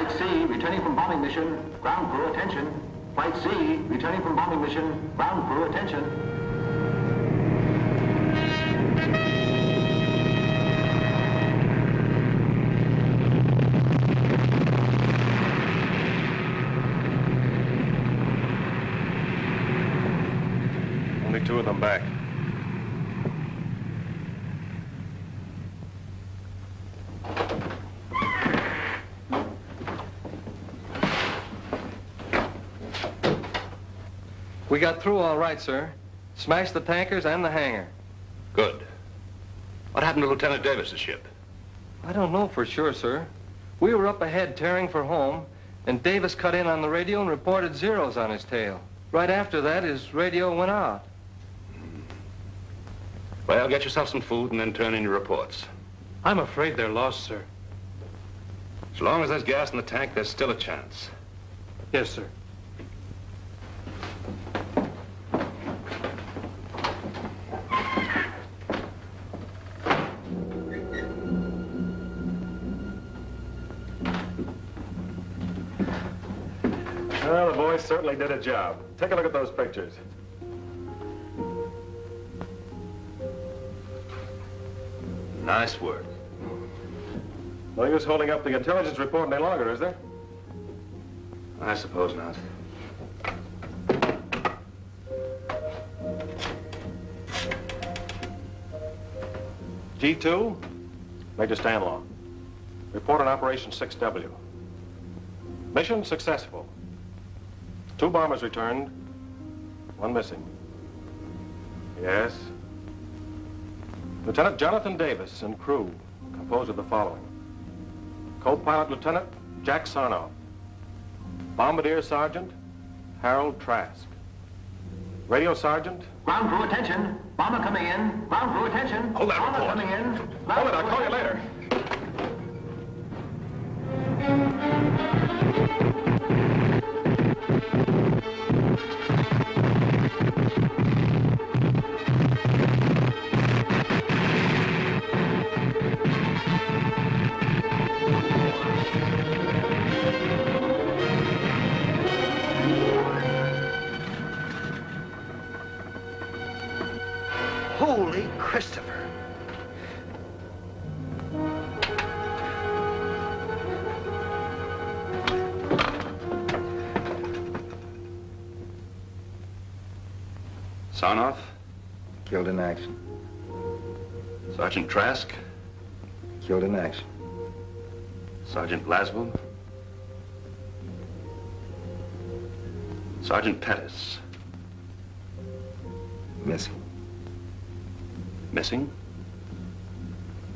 Flight C, returning from bombing mission. Ground crew, attention. Flight C, returning from bombing mission. Ground crew, attention. Only 2 of them back. We got through all right, sir. Smashed the tankers and the hangar. Good. What happened to Lieutenant Davis's ship? I don't know for sure, sir. We were up ahead tearing for home, and Davis cut in on the radio and reported zeros on his tail. Right after that, his radio went out. Well, get yourself some food and then turn in your reports. I'm afraid they're lost, sir. As long as there's gas in the tank, there's still a chance. Yes, sir. Well, the boys certainly did a job. Take a look at those pictures. Nice work. No use holding up the intelligence report any longer, is there? I suppose not. G2, Major Stanlaw. Report on Operation 6W. Mission successful. 2 bombers returned, 1 missing. Yes. Lieutenant Jonathan Davis and crew composed of the following. Co-pilot Lieutenant Jack Sarnoff. Bombardier Sergeant Harold Trask. Radio Sergeant. Ground crew, attention. Bomber coming in. Ground crew, attention. Hold that Bomber report. coming in. Hold it, I'll call you later. Holy Christopher. Sarnoff? Killed in action. Sergeant Trask? Killed in action. Sergeant Laswell? Sergeant Pattis? Missing. Missing?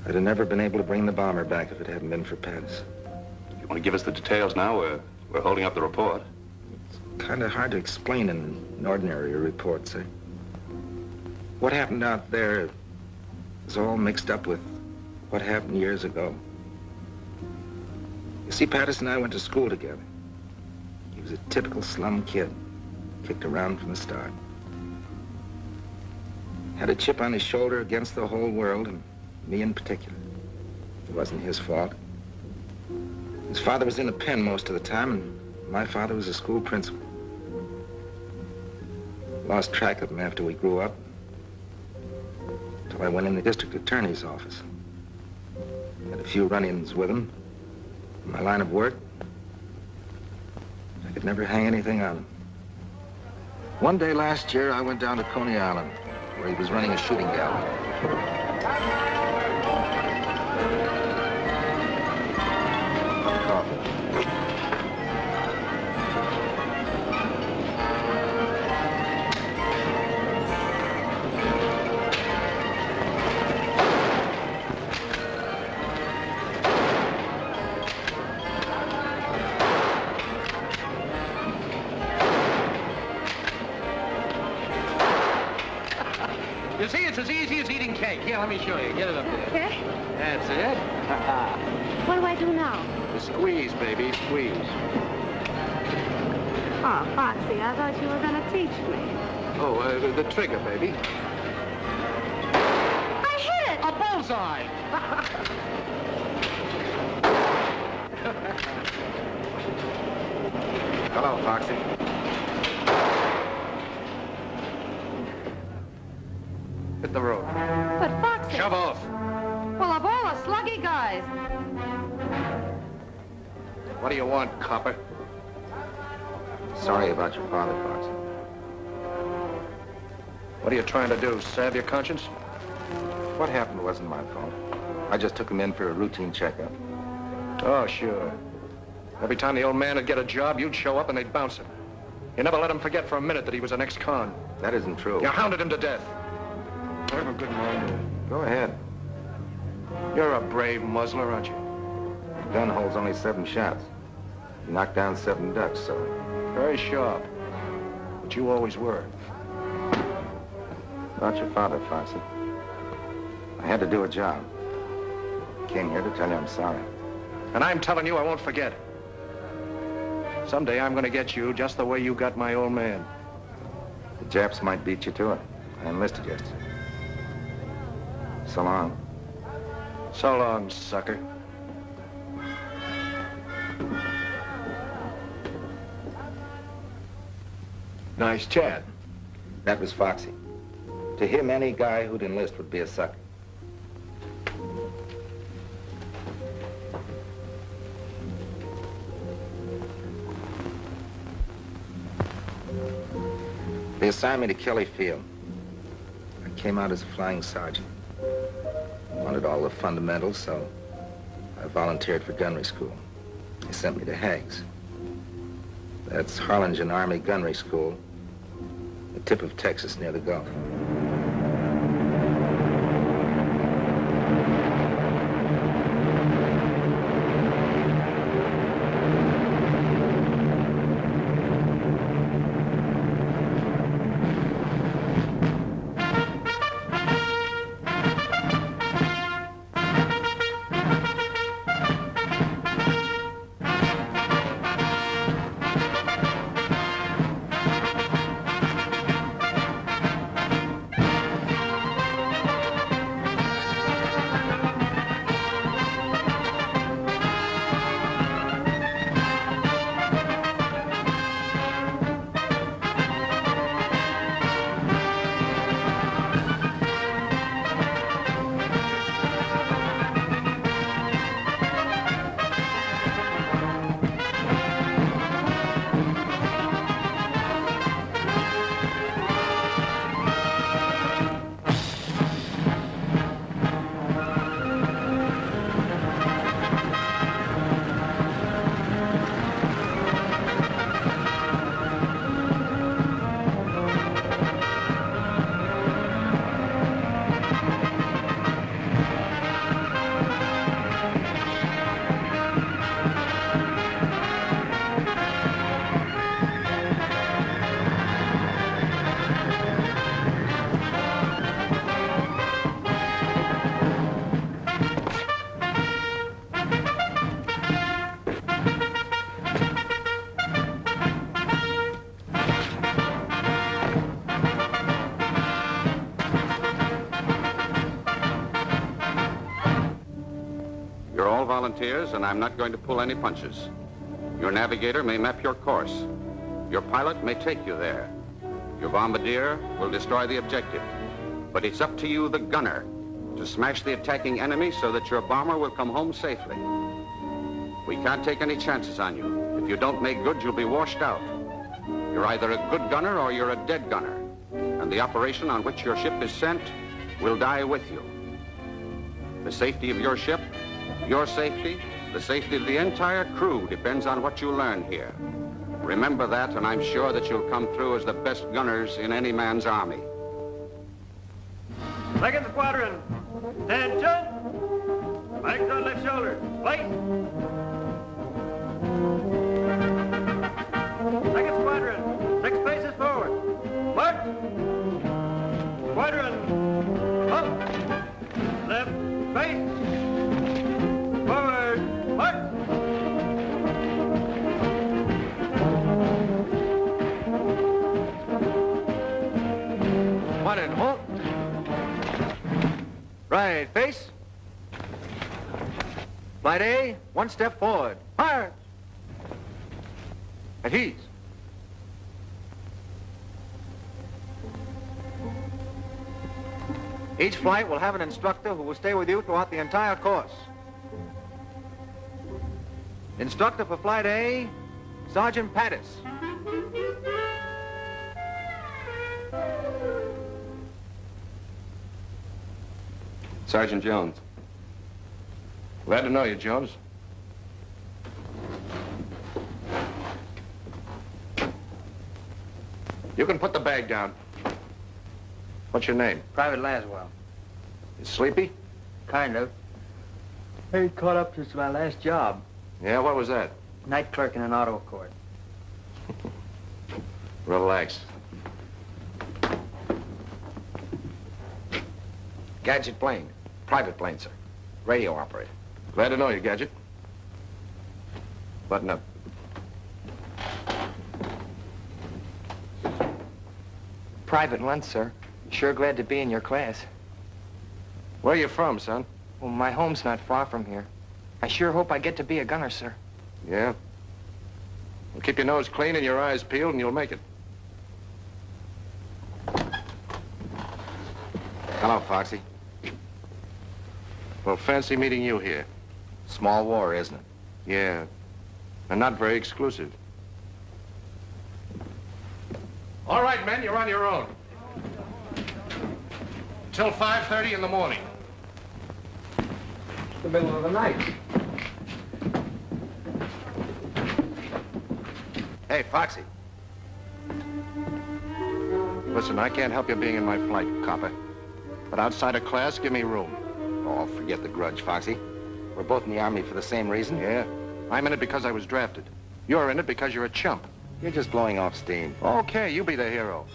I'd have never been able to bring the bomber back if it hadn't been for Pattis. You want to give us the details now? We're holding up the report. It's kind of hard to explain in an ordinary report, sir. What happened out there is all mixed up with what happened years ago. You see, Pattis and I went to school together. He was a typical slum kid, kicked around from the start. Had a chip on his shoulder against the whole world, and me in particular. It wasn't his fault. His father was in the pen most of the time, and my father was a school principal. Lost track of him after we grew up, until I went in the district attorney's office. Had a few run-ins with him. In my line of work, I could never hang anything on him. One day last year, I went down to Coney Island, where he was running a shooting gallery. Coffee. You see, it's as easy as eating cake. Here, let me show you. Get it up there. Okay. That's it. What do I do now? Squeeze, baby, squeeze. Oh, Foxy, I thought you were going to teach me. Oh, the trigger, baby. I hit it! A bullseye! Hello, Foxy. Hit the road. But Foxy... Shove off. Well, of all the sluggy guys. What do you want, copper? Sorry about your father, Foxy. What are you trying to do, salve your conscience? What happened wasn't my fault. I just took him in for a routine checkup. Oh, sure. Every time the old man would get a job, you'd show up and they'd bounce him. You never let him forget for a minute that he was an ex-con. That isn't true. You hounded him to death. I have a good mind to... Go ahead. You're a brave muzzler, aren't you? The gun holds only 7 shots. You knocked down 7 ducks, so... Very sharp. But you always were. About your father, Foxy. I had to do a job. Came here to tell you I'm sorry. And I'm telling you I won't forget. Someday I'm going to get you just the way you got my old man. The Japs might beat you to it. I enlisted yesterday. So long. So long, sucker. Nice chat. That was Foxy. To him, any guy who'd enlist would be a sucker. They assigned me to Kelly Field. I came out as a flying sergeant. Wanted all the fundamentals, so I volunteered for gunnery school. They sent me to Hags. That's Harlingen Army Gunnery School, the tip of Texas near the Gulf. Volunteers, and I'm not going to pull any punches. Your navigator may map your course. Your pilot may take you there. Your bombardier will destroy the objective. But it's up to you, the gunner, to smash the attacking enemy so that your bomber will come home safely. We can't take any chances on you. If you don't make good, you'll be washed out. You're either a good gunner or you're a dead gunner. And the operation on which your ship is sent will die with you. The safety of your ship, your safety, the safety of the entire crew depends on what you learn here. Remember that, and I'm sure that you'll come through as the best gunners in any man's army. Second squadron, attention! Flags on left shoulder, place! Second squadron, 6 paces forward, march! Squadron, up! Left, face! Forward, march! One and halt. Right, face. Flight A, 1 step forward. Fire! At ease. Each flight will have an instructor who will stay with you throughout the entire course. Instructor for Flight A, Sergeant Pattis. Sergeant Jones. Glad to know you, Jones. You can put the bag down. What's your name? Private Laswell. You sleepy? Kind of. I caught up since my last job. Yeah, what was that? Night clerk in an auto court. Relax. Gadget plane. Private plane, sir. Radio operator. Glad to know you, Gadget. Button up. Private Lunt, sir. Sure glad to be in your class. Where are you from, son? Well, my home's not far from here. I sure hope I get to be a gunner, sir. Yeah? Well, keep your nose clean and your eyes peeled and you'll make it. Hello, Foxy. Well, fancy meeting you here. Small war, isn't it? Yeah. And not very exclusive. All right, men, you're on your own. Till 5:30 in the morning. The middle of the night. Hey, Foxy. Listen, I can't help you being in my flight, copper. But outside of class, give me room. Oh, forget the grudge, Foxy. We're both in the Army for the same reason. Yeah? I'm in it because I was drafted. You're in it because you're a chump. You're just blowing off steam. Okay, you be the hero.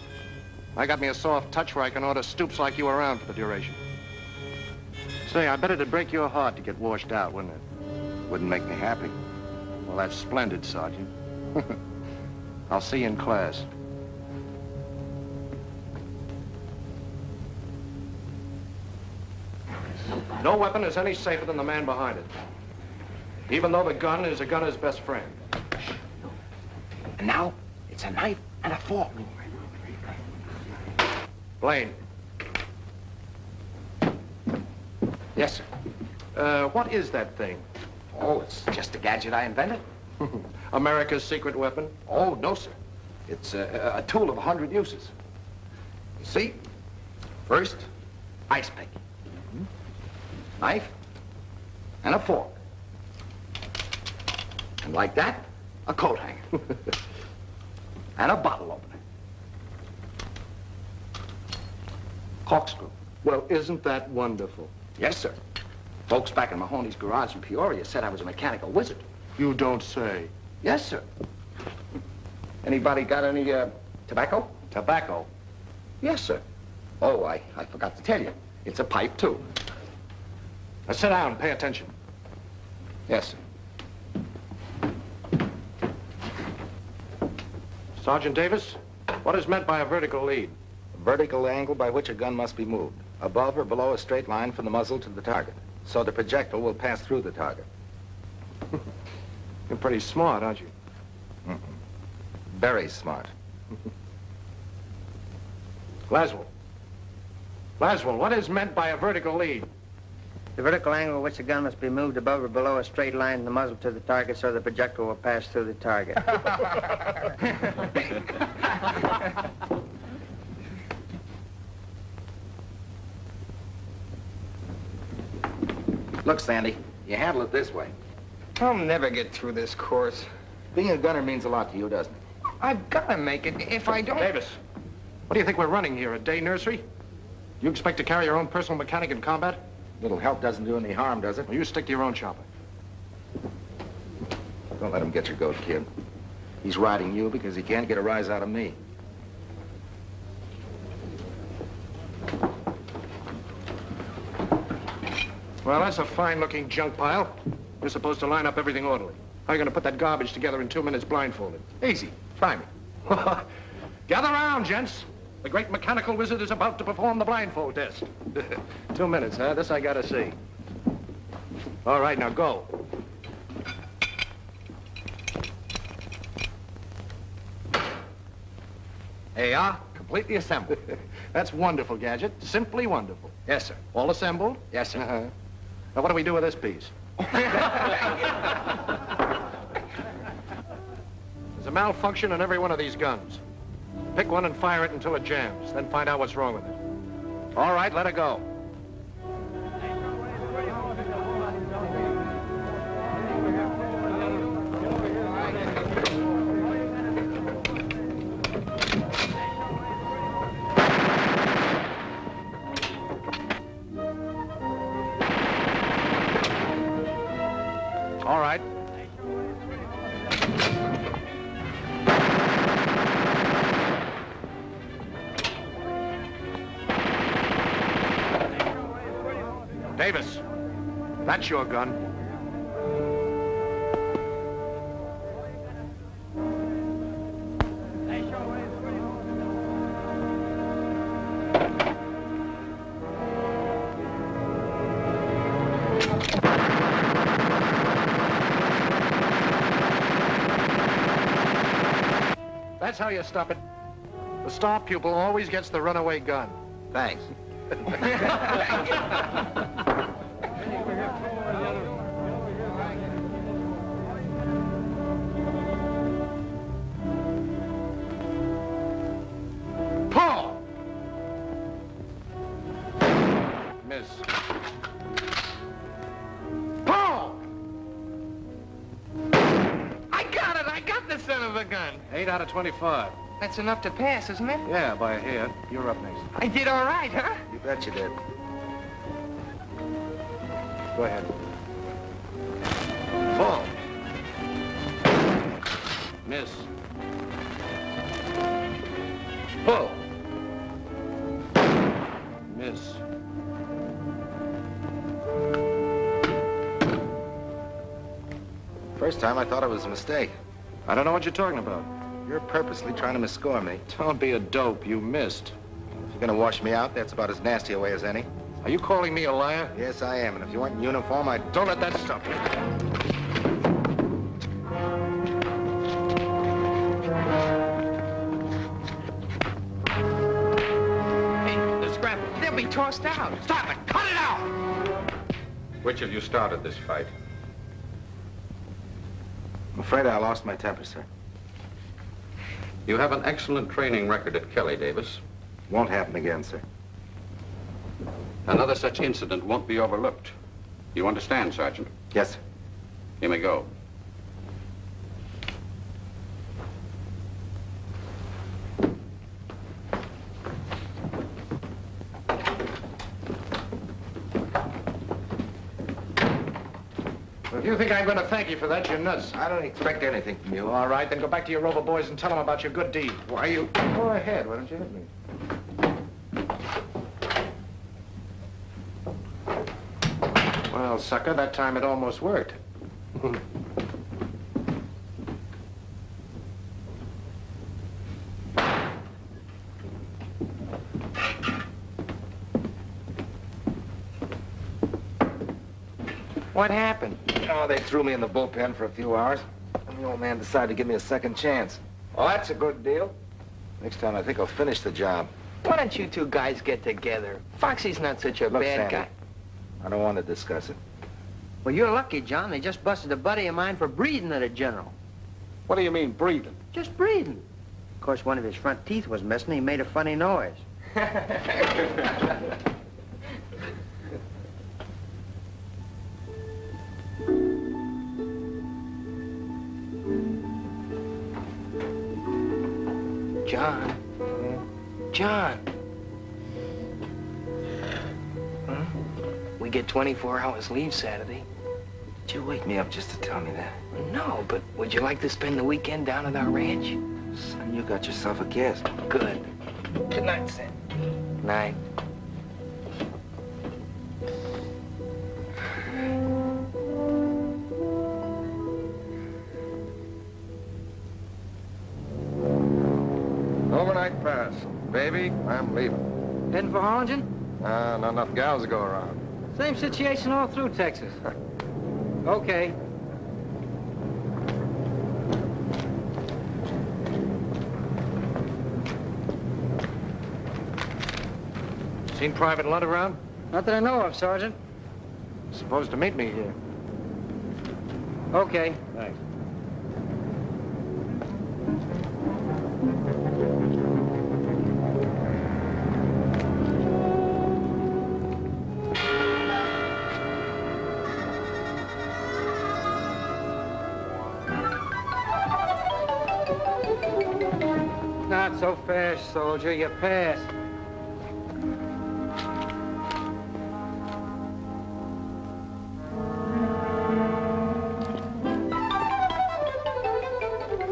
I got me a soft touch where I can order stoops like you around for the duration. Say, I bet it'd break your heart to get washed out, wouldn't it? Wouldn't make me happy. Well, that's splendid, Sergeant. I'll see you in class. No weapon is any safer than the man behind it. Even though the gun is a gunner's best friend. And now, it's a knife and a fork. Blaine. Yes, sir. What is that thing? Oh, it's just a gadget I invented. America's secret weapon? Oh, no, sir. It's a tool of 100 uses. You see, first, ice pick. Knife and a fork. And like that, a coat hanger. And a bottle opener. Corkscrew. Well, isn't that wonderful? Yes, sir. Folks back in Mahoney's garage in Peoria said I was a mechanical wizard. You don't say. Yes, sir. Anybody got any, tobacco? Tobacco? Yes, sir. Oh, I forgot to tell you. It's a pipe, too. Now, sit down, pay attention. Yes, sir. Sergeant Davis, what is meant by a vertical lead? A vertical angle by which a gun must be moved, above or below a straight line from the muzzle to the target, so the projectile will pass through the target. You're pretty smart, aren't you? Very smart. Laswell. Laswell, what is meant by a vertical lead? The vertical angle at which the gun must be moved above or below a straight line from the muzzle to the target so the projectile will pass through the target. Look, Sandy, you handle it this way. I'll never get through this course. Being a gunner means a lot to you, doesn't it? I've got to make it. If I don't... Davis, what do you think we're running here, a day nursery? You expect to carry your own personal mechanic in combat? Little help doesn't do any harm, does it? Well, you stick to your own chopper. Don't let him get your goat, kid. He's riding you because he can't get a rise out of me. Well, that's a fine-looking junk pile. You're supposed to line up everything orderly. How are you going to put that garbage together in 2 minutes blindfolded? Easy. Try me. Gather round, gents. The great mechanical wizard is about to perform the blindfold test. 2 minutes, huh? This I gotta see. All right, now go. There you are, completely assembled. That's wonderful, Gadget. Simply wonderful. Yes, sir. All assembled? Yes, sir. Now, what do we do with this piece? There's a malfunction in every one of these guns. Pick one and fire it until it jams, then find out what's wrong with it. All right, let it go. All right. Davis, that's your gun. That's how you stop it. The star pupil always gets the runaway gun. Thanks. Pull! Miss. Pull! I got it! I got the son of a gun! 8 out of 25. That's enough to pass, isn't it? Yeah, by a hair. You're up next. I did all right, huh? You bet you did. Go ahead. Pull. Miss. Pull. Miss. First time I thought it was a mistake. I don't know what you're talking about. You're purposely trying to misscore me. Don't be a dope. You missed. If you're gonna wash me out, that's about as nasty a way as any. Are you calling me a liar? Yes, I am. And if you weren't in uniform, I'd... Don't let that stop you. Hey, the scrap. They'll be tossed out. Stop it! Cut it out! Which of you started this fight? I'm afraid I lost my temper, sir. You have an excellent training record at Kelly, Davis. Won't happen again, sir. Another such incident won't be overlooked. You understand, Sergeant? Yes, sir. You may go. If you think I'm going to thank you for that, you're nuts. I don't expect anything from you. All right, then go back to your Rover boys and tell them about your good deed. Why you... Go ahead. Why don't you hit me? Well, sucker, that time it almost worked. What happened? Oh, they threw me in the bullpen for a few hours. And the old man decided to give me a second chance. Well, that's a good deal. Next time, I think I'll finish the job. Why don't you two guys get together? Foxy's not such a Look, bad Sandy, guy. I don't want to discuss it. Well, you're lucky, John. They just busted a buddy of mine for breathing at a general. What do you mean, breathing? Just breathing. Of course, one of his front teeth was missing. He made a funny noise. John. John. We get 24 hours leave Saturday. Did you wake me up just to tell me that? No, but would you like to spend the weekend down at our ranch? Son, you got yourself a guest. Good. Good night, Sam. Night. Overnight pass. Baby, I'm leaving. Heading for Harlingen? Not enough gals to go around. Same situation all through Texas. Okay. Seen Private Lunt around? Not that I know of, Sergeant. Supposed to meet me here. Okay. Thanks. Not so fast, soldier. You pass.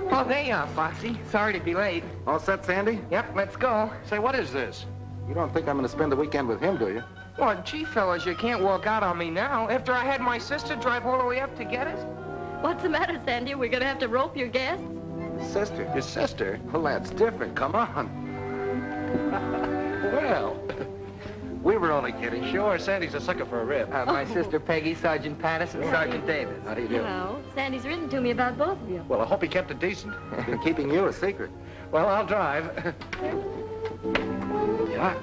Oh, there you are, Foxy. Sorry to be late. All set, Sandy? Yep, let's go. Say, what is this? You don't think I'm going to spend the weekend with him, do you? Well, gee, fellas, you can't walk out on me now. After I had my sister drive all the way up to get us. What's the matter, Sandy? We're gonna have to rope your guests? Sister. Your sister? Well, that's different. Come on. Well, we were only kidding. Sure, Sandy's a sucker for a rib. My sister Peggy, Sergeant Pattis, and Sergeant Davis. How do you do? Hello. Sandy's written to me about both of you. Well, I hope he kept it decent. Been keeping you a secret. Well, I'll drive. Yeah.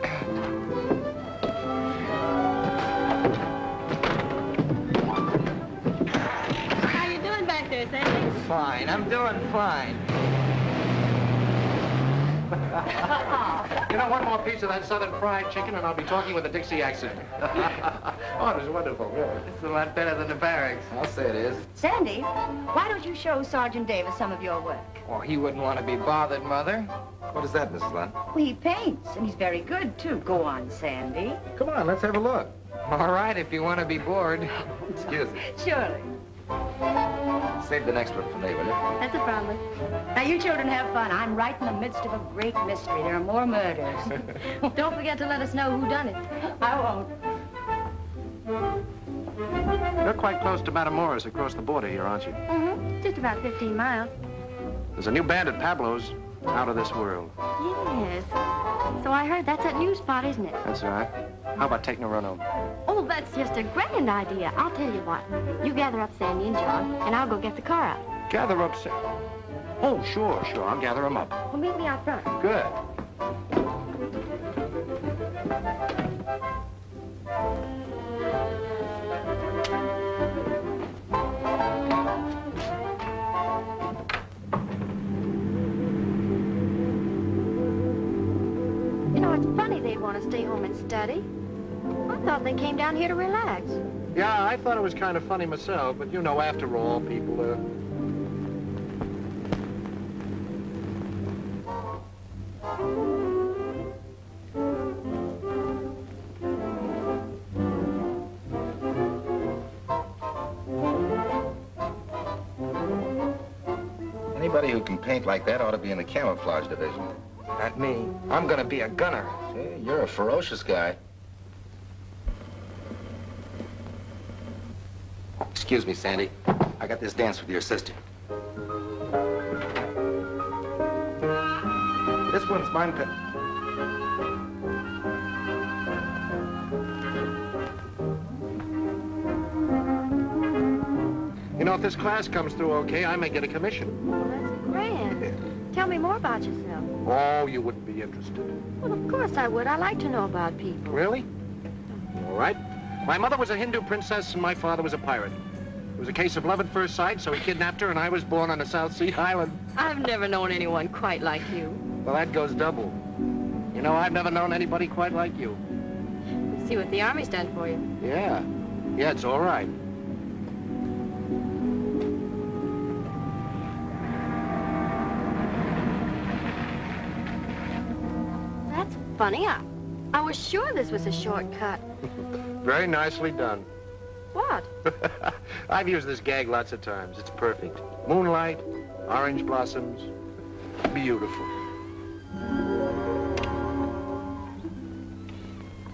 How you doing back there, Sandy? Fine, I'm doing fine. You know, one more piece of that southern fried chicken and I'll be talking with a Dixie accent. Oh, it was wonderful, really. It's a lot better than the barracks. I'll say it is. Sandy, why don't you show Sergeant Davis some of your work? Oh, he wouldn't want to be bothered, Mother. What is that, Mrs. Lunt? Well, he paints, and he's very good, too. Go on, Sandy. Come on, let's have a look. All right, if you want to be bored. Excuse me. Surely. Save the next one for me, will you? That's a promise. Now, you children have fun. I'm right in the midst of a great mystery. There are more murders. Don't forget to let us know who done it. I won't. You're quite close to Matamoros across the border here, aren't you? Mm-hmm. Just about 15 miles. There's a new band at Pablo's, out of this world. Yes. So I heard that's that new spot, isn't it? That's all right. How about taking a run over? Oh, that's just a grand idea. I'll tell you what. You gather up Sandy and John, and I'll go get the car out. Gather up, Sam. Oh, sure. I'll gather them up. Well, meet me out front. Good. You know, it's funny they'd want to stay home and study. I thought they came down here to relax. Yeah, I thought it was kind of funny myself, but you know, after all, people, Anybody who can paint like that ought to be in the camouflage division. Not me. I'm going to be a gunner. Hey, you're a ferocious guy. Excuse me, Sandy. I got this dance with your sister. This one's mine. you know, if this class comes through okay, I may get a commission. Well, that's grand. Tell me more about yourself. Oh, you wouldn't be interested. Well, of course I would. I like to know about people. Really? All right. My mother was a Hindu princess and my father was a pirate. It was a case of love at first sight, so he kidnapped her and I was born on a South Sea island. I've never known anyone quite like you. Well, that goes double. You know, I've never known anybody quite like you. See what the Army's done for you. Yeah. Yeah, it's all right. That's funny. I was sure this was a shortcut. Very nicely done. What? I've used this gag lots of times. It's perfect. Moonlight, orange blossoms, beautiful.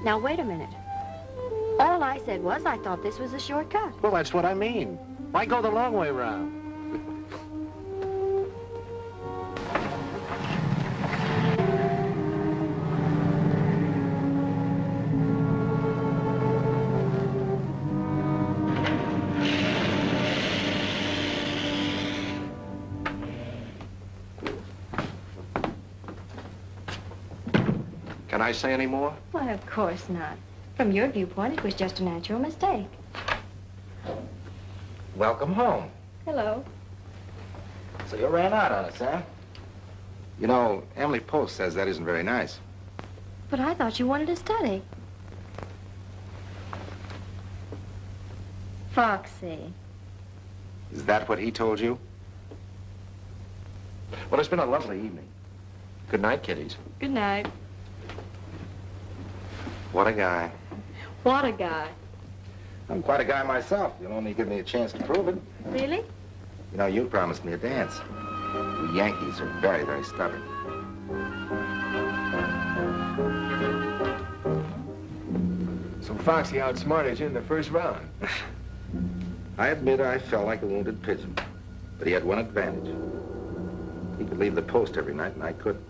Now, wait a minute. All I said was I thought this was a shortcut. Well, that's what I mean. Why go the long way round? Can Can I say any more? Why, of course not. From your viewpoint, it was just a natural mistake. Welcome home. Hello. So you ran out on us, huh? You know, Emily Post says that isn't very nice. But I thought you wanted to study. Foxy. Is that what he told you? Well, it's been a lovely evening. Good night, kiddies. Good night. What a guy. What a guy. I'm quite a guy myself. You'll only give me a chance to prove it. Really? You know, you promised me a dance. We Yankees are very, very stubborn. So Foxy outsmarted you in the first round. I admit I felt like a wounded pigeon, but he had one advantage. He could leave the post every night, and I couldn't.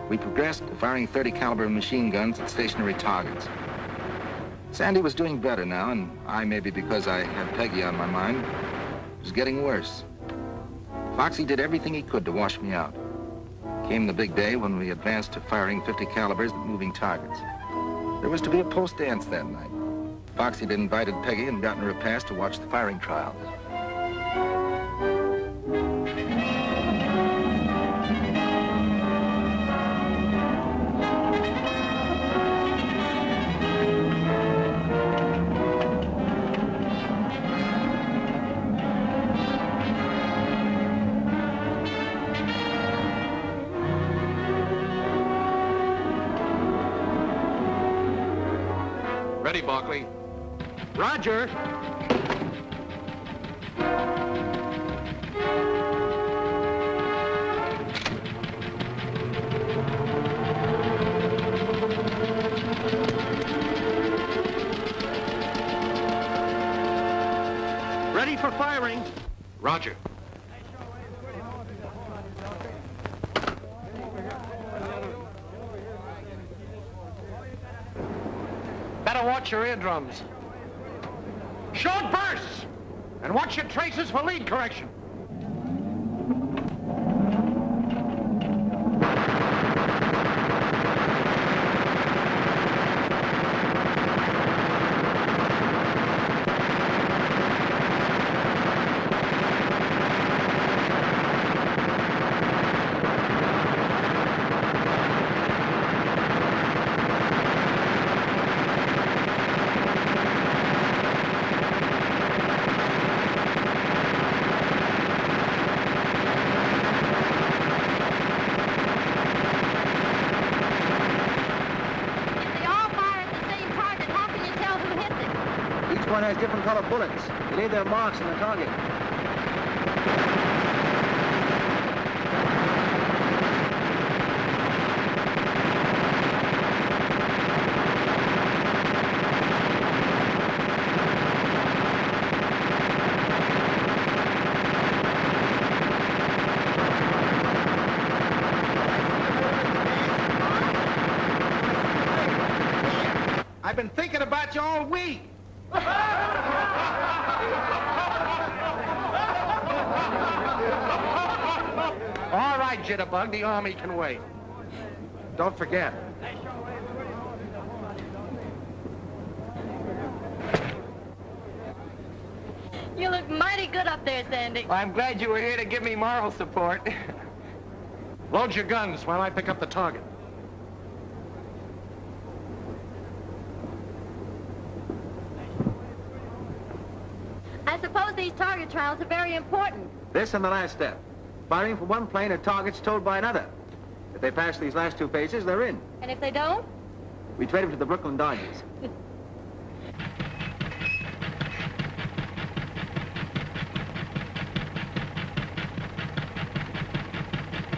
We progressed to firing 30 caliber machine guns at stationary targets. Sandy was doing better now, and I, maybe because I had Peggy on my mind, was getting worse. Foxy did everything he could to wash me out. Came the big day when we advanced to firing 50 calibers at moving targets. There was to be a post dance that night. Foxy had invited Peggy and gotten her a pass to watch the firing trials. Ready, Barkley. Roger. Ready for firing. Roger. Better watch your eardrums. Short bursts! And watch your traces for lead correction. Has different colored bullets. They leave their marks on the target. I've been thinking about you all week. All right, Jitterbug, the Army can wait. Don't forget. You look mighty good up there, Sandy. Well, I'm glad you were here to give me moral support. Load your guns while I pick up the target. I suppose these target trials are very important. This and the last step. Firing from one plane at targets towed by another. If they pass these last two phases, they're in. And if they don't? We trade them to the Brooklyn Dodgers.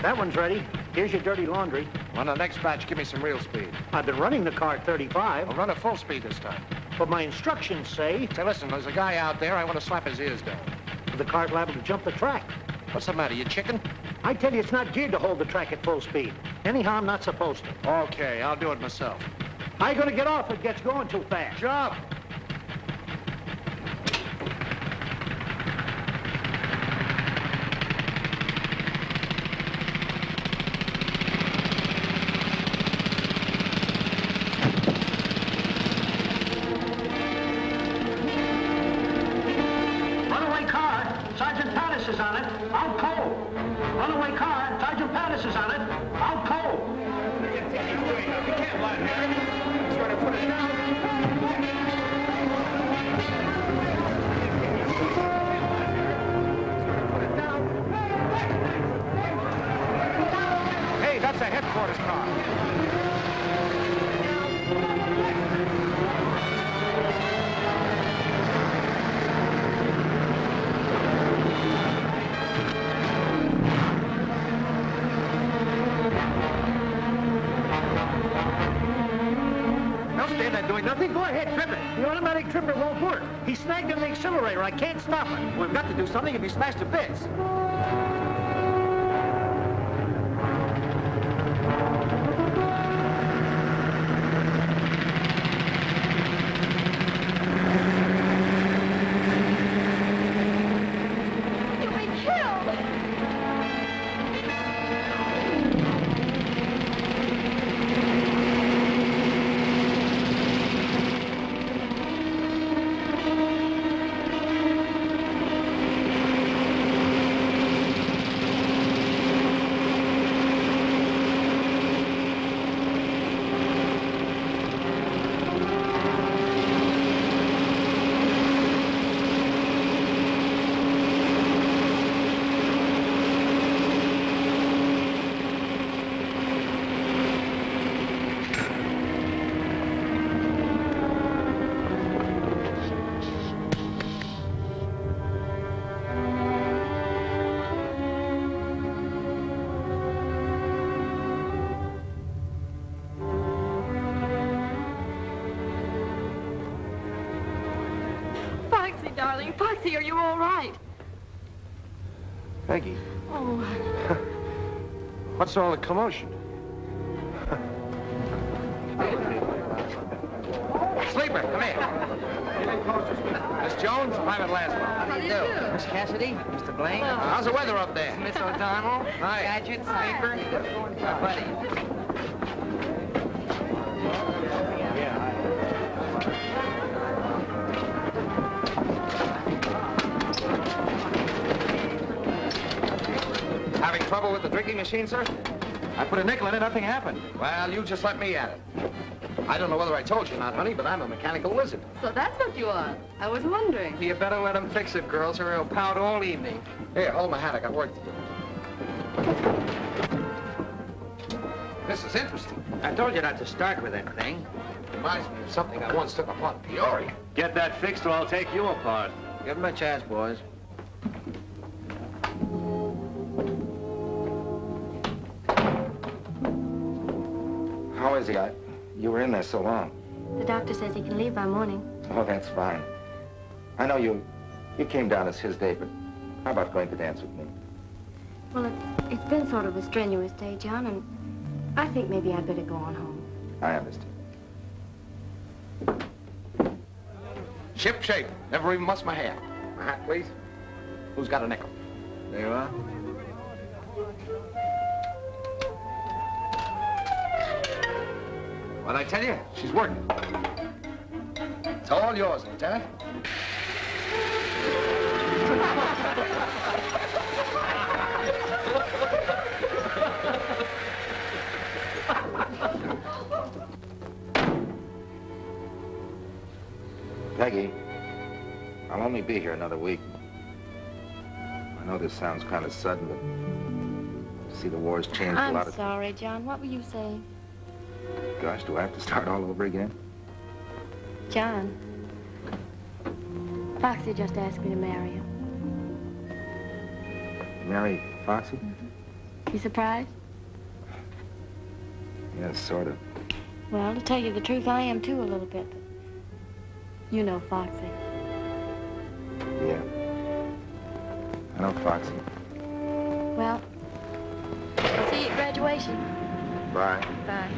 That one's ready. Here's your dirty laundry. On the next batch, give me some real speed. I've been running the car at 35. I'll run at full speed this time. But my instructions say... Say, listen, there's a guy out there. I want to slap his ears down. The car's liable to jump the track. What's the matter, you chicken? I tell you, it's not geared to hold the track at full speed. Anyhow, I'm not supposed to. Okay, I'll do it myself. I ain't gonna get off if it gets going too fast. Jump! Runaway car, Sergeant Pattis is on it. Out cold. Runaway car, Sergeant Pattis is on it. Out cold. You can't lie here. He's going to put it down. Hey, that's a headquarters car. Don't stand there doing nothing. Go ahead, trip it. The automatic tripper won't work. He snagged in the accelerator. I can't stop it. We've got to do something if he smashed to bits. You'll be killed. Foxy, darling. Foxy, are you all right? Peggy, Oh, what's all the commotion? Sleeper, come here. Miss Jones, Private Laswell. How do you do? Miss Cassidy, Mr. Blaine. How's the weather up there? Miss O'Donnell. Hi. Gadget, Sleeper. Buddy. Having trouble with the drinking machine, sir? I put a nickel in it, nothing happened. Well, you just let me at it. I don't know whether I told you or not, honey, but I'm a mechanical wizard. So that's what you are. I was wondering. You better let him fix it, girls, or he'll pout all evening. Here, hold my hat. I got work to do. This is interesting. I told you not to start with that thing. Reminds me of something I once took upon Peoria. Get that fixed or I'll take you apart. Give him a chance, boys. How is he? You were in there so long. the doctor says he can leave by morning. Oh, that's fine. I know you came down as his day, but how about going to dance with me? Well, it's been sort of a strenuous day, John, and I think maybe I'd better go on home. I understand. Ship shape. Never even mussed my hair. My hat, please. Who's got a nickel? There you are. What'd I tell you? She's working. It's all yours, Lieutenant. Peggy, I'll only be here another week. I know this sounds kind of sudden, but see, the war's changed a lot I'm of... sorry, John. What were you saying? Gosh, do I have to start all over again? John, Foxy just asked me to marry him. Marry Foxy? You surprised? Yeah, sort of. Well, to tell you the truth, I am too a little bit. But you know Foxy. Yeah. I know Foxy. Well, I'll see you at graduation. Bye. Bye.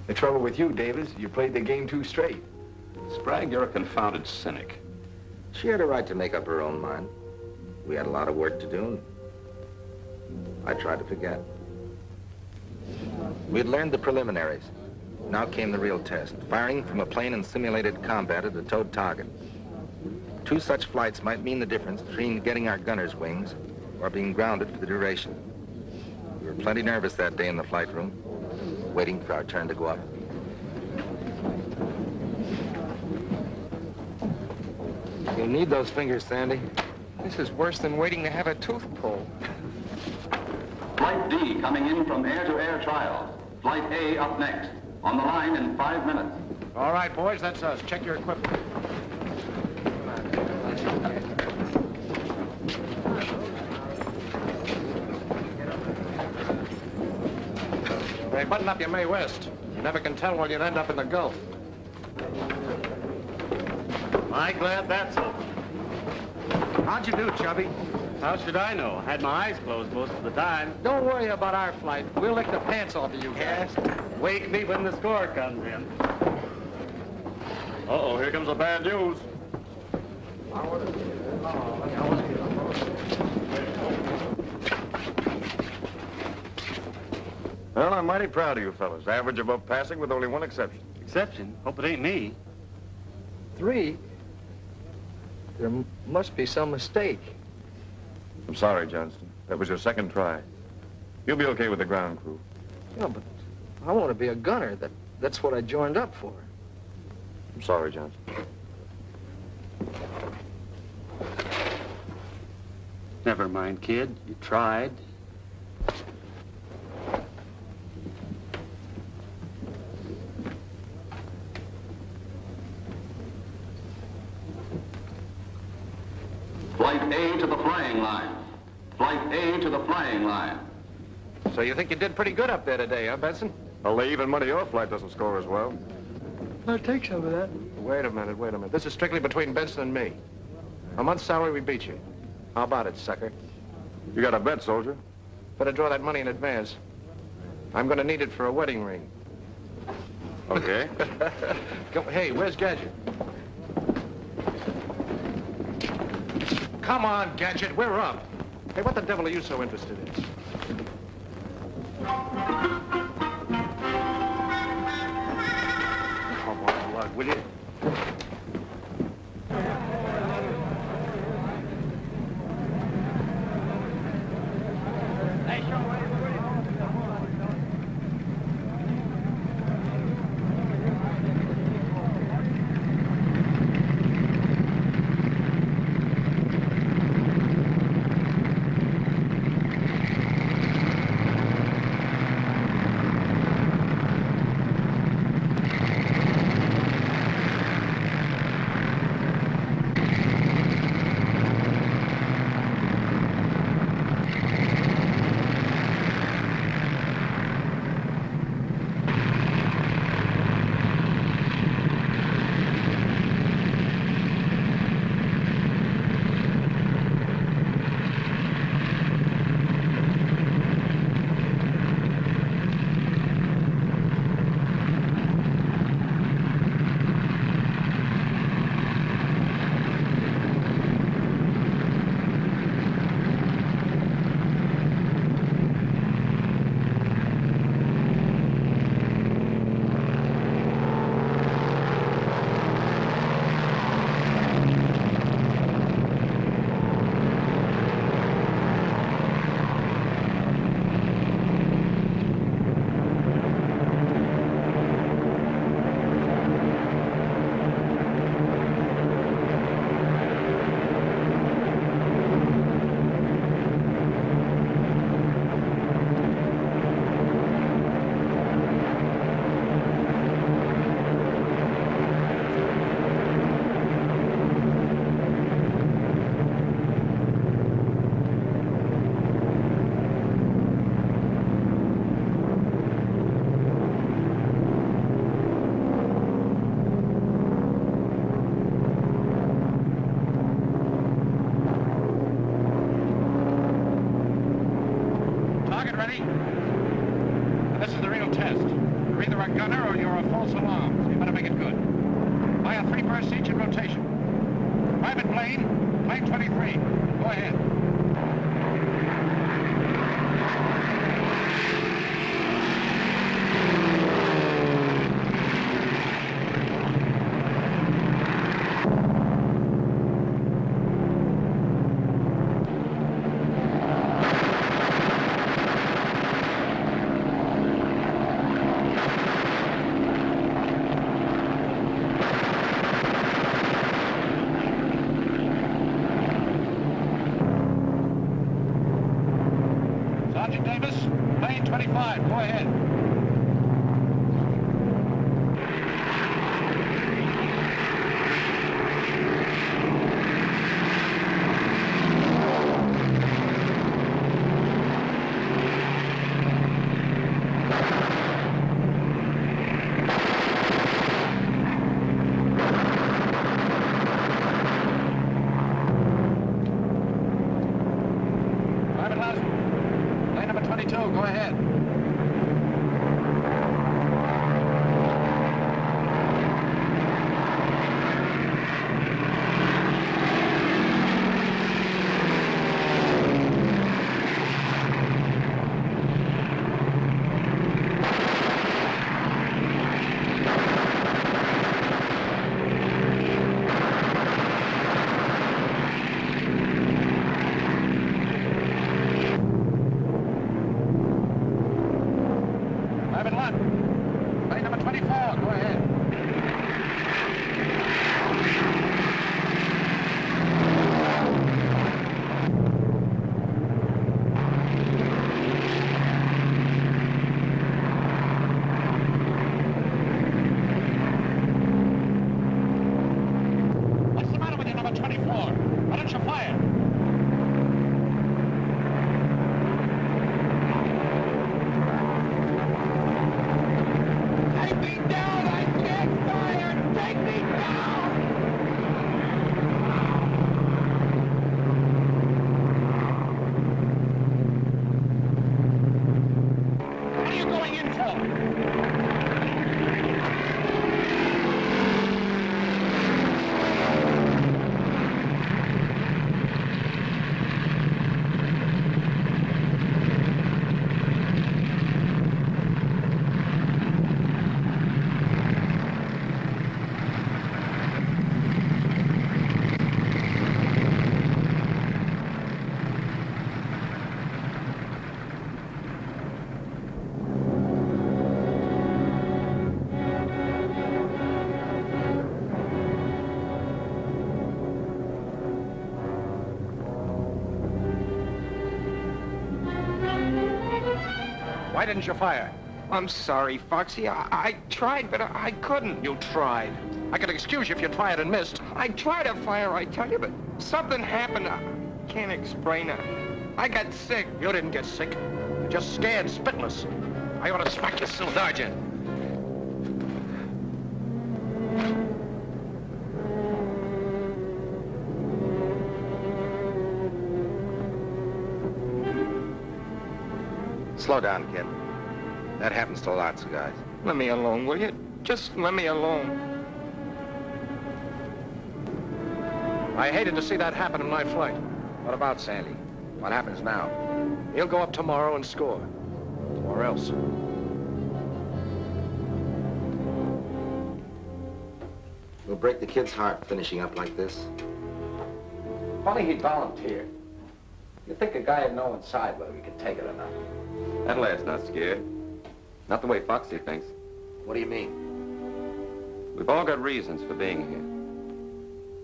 The trouble with you, Davis, you played the game too straight. Sprague, you're a confounded cynic. She had a right to make up her own mind. We had a lot of work to do, and I tried to forget. We had learned the preliminaries. Now came the real test, firing from a plane in simulated combat at a towed target. 2 such flights might mean the difference between getting our gunner's wings or being grounded for the duration. We were plenty nervous that day in the flight room, waiting for our turn to go up. You'll need those fingers, Sandy. This is worse than waiting to have a tooth pulled. Flight D coming in from air-to-air trials. Flight A up next. On the line in 5 minutes. All right, boys, that's us. Check your equipment. Hey, button up your Mae West. You never can tell when you'll end up in the Gulf. I'm glad that's over. How'd you do, Chubby? How should I know? Had my eyes closed most of the time. Don't worry about our flight. We'll lick the pants off of you guys. Wake me when the score comes in. Uh-oh, here comes the bad news. Well, I'm mighty proud of you fellas. Average above passing with only one exception. Exception? Hope it ain't me. 3? There must be some mistake. I'm sorry, Johnston. That was your second try. You'll be okay with the ground crew. Yeah, but I want to be a gunner. That's what I joined up for. I'm sorry, Johnston. Never mind, kid. You tried. Flight A to the flying line. Flight A to the flying line. So you think you did pretty good up there today, huh, Benson? Well, they even money your flight doesn't score as well. I'll take some of that. Wait a minute. This is strictly between Benson and me. A month's salary, we beat you. How about it, sucker? You got a bet, soldier. Better draw that money in advance. I'm gonna need it for a wedding ring. Okay. Hey, where's Gadget? Come on, Gadget, we're up. Hey, what the devil are you so interested in? Come on, Lug, will you? You're either a gunner or you're a false alarm, so you better make it good. Fire 3 bursts each in rotation. Private plane, plane 23. Go ahead. Sergeant Davis, plane 25, go ahead. Private Lassiter. Plane number 22, go ahead. Private Lunt. Plane number 24, go ahead. What's the matter with you, number 24? Why don't you fire? Take me down! I can't fire! Take me down! What are you going in for? Why didn't you fire? I'm sorry, Foxy. I tried, but I couldn't. You tried. I could excuse you if you'd fired and missed. I tried to fire, I tell you, but something happened. I can't explain it. I got sick. You didn't get sick. You're just scared spitless. I ought to smack you, Sergeant. Slow down, kid. That happens to lots of guys. Let me alone, will you? Just let me alone. I hated to see that happen in my flight. What about Sandy? What happens now? He'll go up tomorrow and score. Or else. We'll break the kid's heart finishing up like this. Funny he volunteered. You'd think a guy would know inside whether he could take it or not. That lad's not scared. Not the way Foxy thinks. What do you mean? We've all got reasons for being here.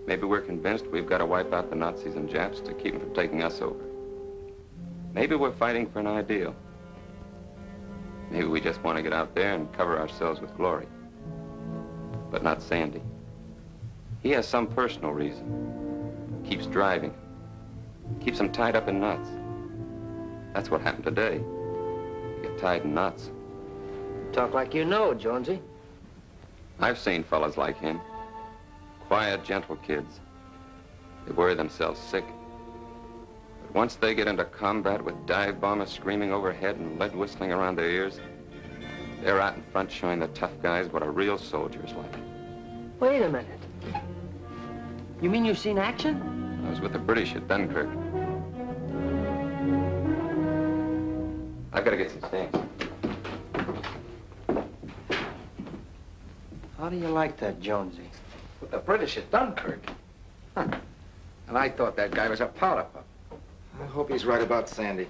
Maybe we're convinced we've got to wipe out the Nazis and Japs to keep them from taking us over. Maybe we're fighting for an ideal. Maybe we just want to get out there and cover ourselves with glory. But not Sandy. He has some personal reason. Keeps driving. Keeps him tied up in knots. That's what happened today. You get tied in knots. Talk like you know, Jonesy. I've seen fellas like him. Quiet, gentle kids. They worry themselves sick. But once they get into combat with dive bombers screaming overhead and lead whistling around their ears, They're out in front showing the tough guys what a real soldier's like. Wait a minute. You mean you've seen action? I was with the British at Dunkirk. I've got to get some things. How do you like that, Jonesy? With the British at Dunkirk. Huh. And I thought that guy was a powder puff. I hope he's right about Sandy.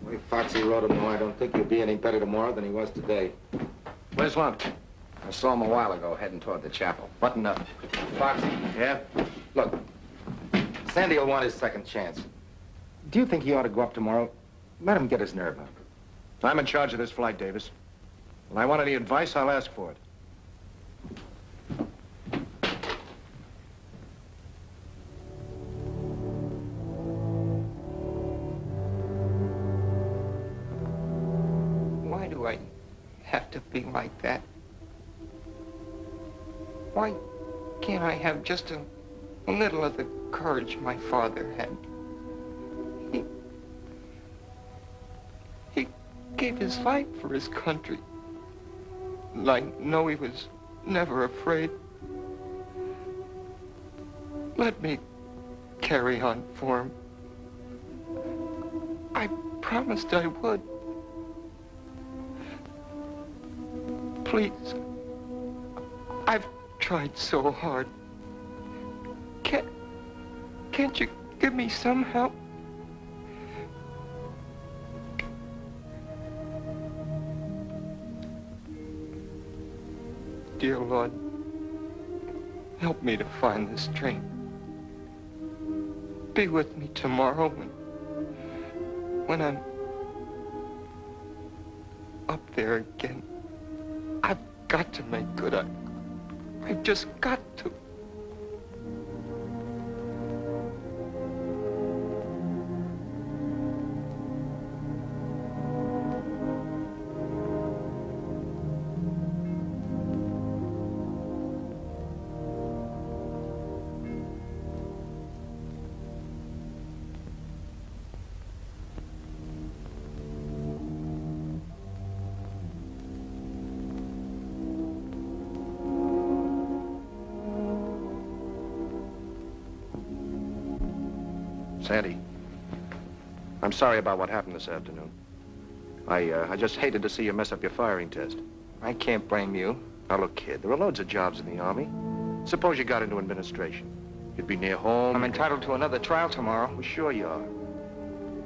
The way Foxy wrote him, though, I don't think he'll be any better tomorrow than he was today. Where's Lunt? I saw him a while ago heading toward the chapel. Button up. Foxy. Yeah? Look, Sandy will want his second chance. Do you think he ought to go up tomorrow? Let him get his nerve up. I'm in charge of this flight, Davis. When I want any advice, I'll ask for it. Why do I have to be like that? Why can't I have just a little of the courage my father had? He gave his life for his country. And I know he was never afraid. Let me carry on for him. I promised I would. Please. I've tried so hard. Can't you give me some help? Dear Lord, help me to find the strength. Be with me tomorrow when I'm up there again. I've got to make good. I've just got to. Sandy, I'm sorry about what happened this afternoon. I just hated to see you mess up your firing test. I can't blame you. Now, look, kid, there are loads of jobs in the Army. Suppose you got into administration. You'd be near home. I'm entitled to another trial tomorrow. Well, sure you are.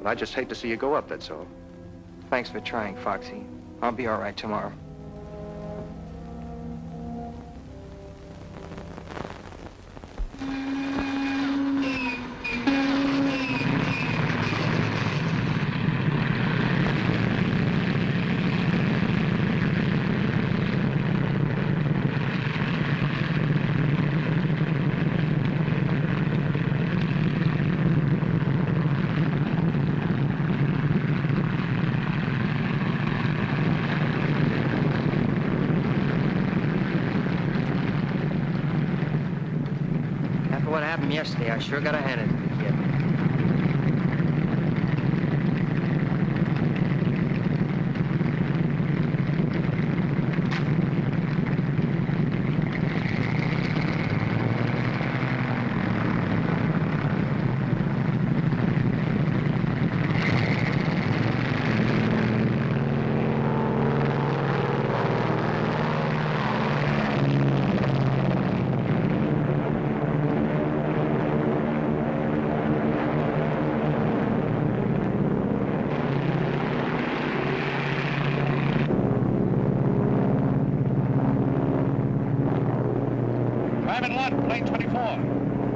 But I just hate to see you go up, that's all. Thanks for trying, Foxy. I'll be all right tomorrow. What happened yesterday, I sure gotta hand it to the kid. Private Lunt, plane 24.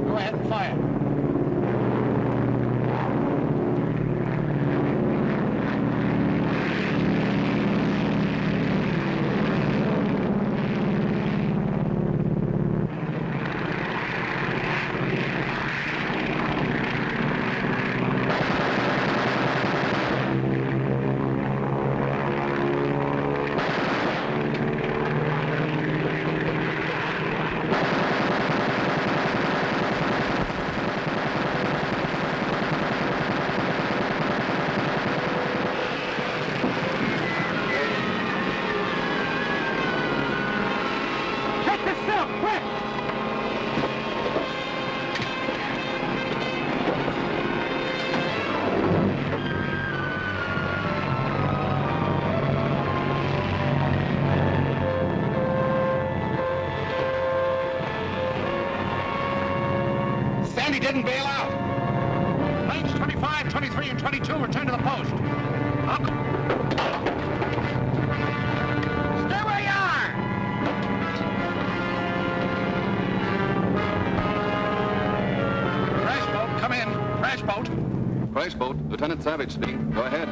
Go ahead and fire. Quick! Sandy didn't bail out. Planes 25, 23, and 22 return to the post. Stay where you are! Crash boat, come in. Crash boat. Crash boat, Lieutenant Savage speaking. Go ahead.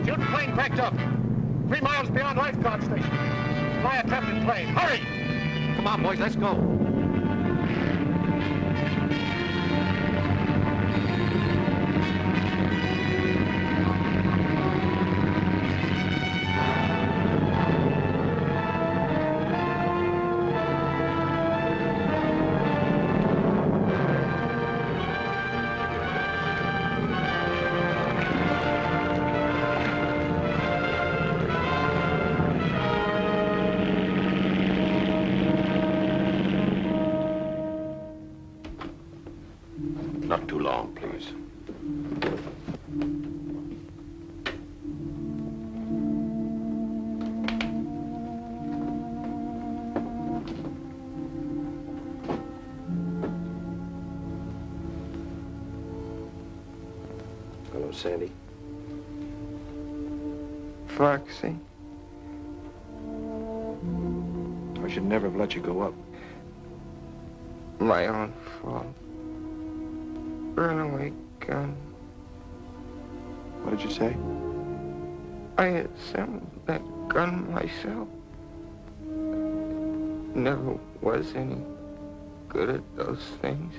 Shooting plane packed up. 3 miles beyond lifeguard station. Fly a traffic plane. Hurry! Come on, boys, let's go. Not too long, please. Hello, Sandy. Foxy. I should never have let you go up. My own fault. Runaway gun. What did you say? I assembled that gun myself. Never was any good at those things.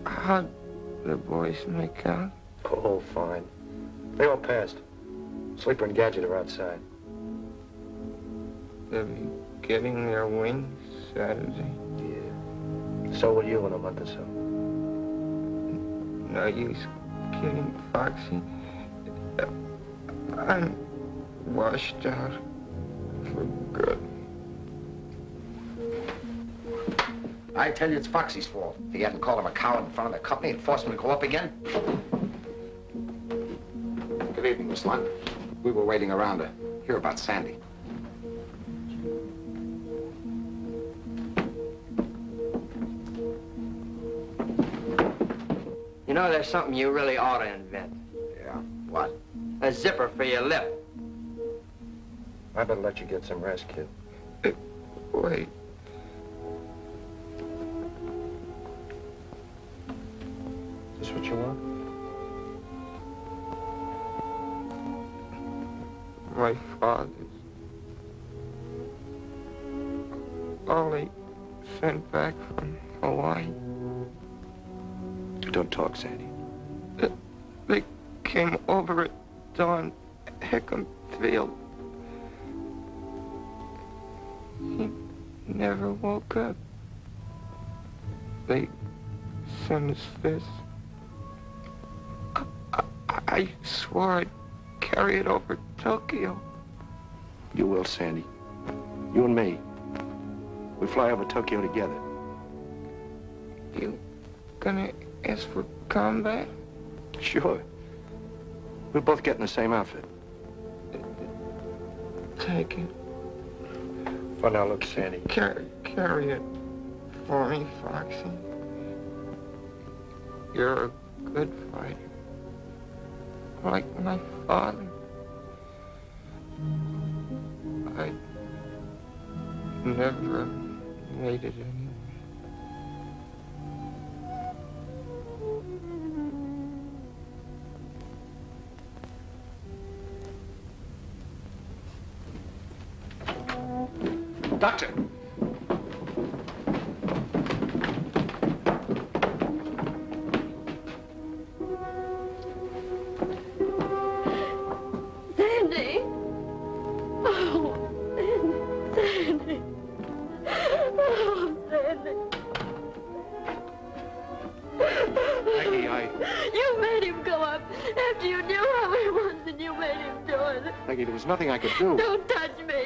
How'd the boys make out? Oh, fine. They all passed. Sleeper and Gadget are outside. They'll be getting their wings Saturday. Yeah. So will you in a month or so. No use kidding, Foxy. I'm washed out for good. I tell you, it's Foxy's fault. If he hadn't called him a coward in front of the company and forced him to go up again. Good evening, Miss Lunt. We were waiting around to hear about Sandy. You know, there's something you really ought to invent. Yeah? What? A zipper for your lip. I better let you get some rest, kid. Wait. Is this what you want? My father's. All they sent back from Hawaii. Don't talk, Sandy. They came over at dawn, Hickam Field. He never woke up. They sent us this. I swore I'd carry it over Tokyo. You will, Sandy. You and me. We fly over Tokyo together. You gonna ask for combat? Sure. We'll both get in the same outfit. Take it. For now, look, Sandy. Carry it for me, Foxy. You're a good fighter. Like my father. I never made it anyway. Doctor! Sandy! Oh, Sandy! Oh, Sandy! Peggy, You made him go up after you knew how he was and you made him do it. Peggy, there was nothing I could do. Don't touch me.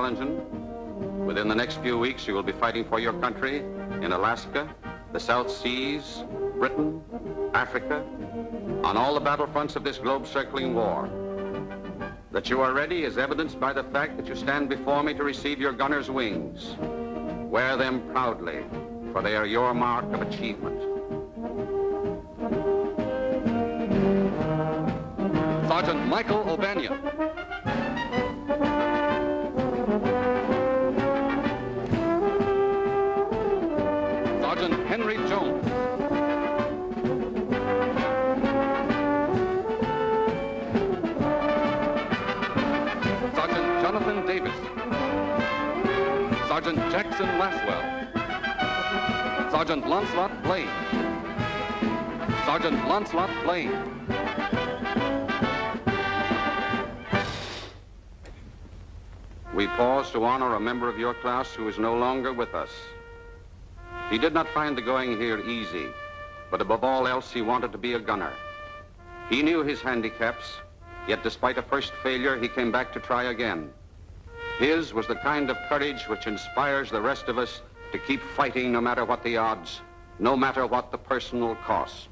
engine. Within the next few weeks, you will be fighting for your country in Alaska, the South Seas, Britain, Africa, on all the battlefronts of this globe-circling war. That you are ready is evidenced by the fact that you stand before me to receive your gunner's wings. Wear them proudly, for they are your mark of achievement. Sergeant Michael O'Banion. Sergeant Henry Jones. Sergeant Jonathan Davis. Sergeant Jackson Laswell. Sergeant Lancelot Blaine. Sergeant Lancelot Blaine. We pause to honor a member of your class who is no longer with us. He did not find the going here easy, but above all else, he wanted to be a gunner. He knew his handicaps, yet despite a first failure, he came back to try again. His was the kind of courage which inspires the rest of us to keep fighting no matter what the odds, no matter what the personal cost.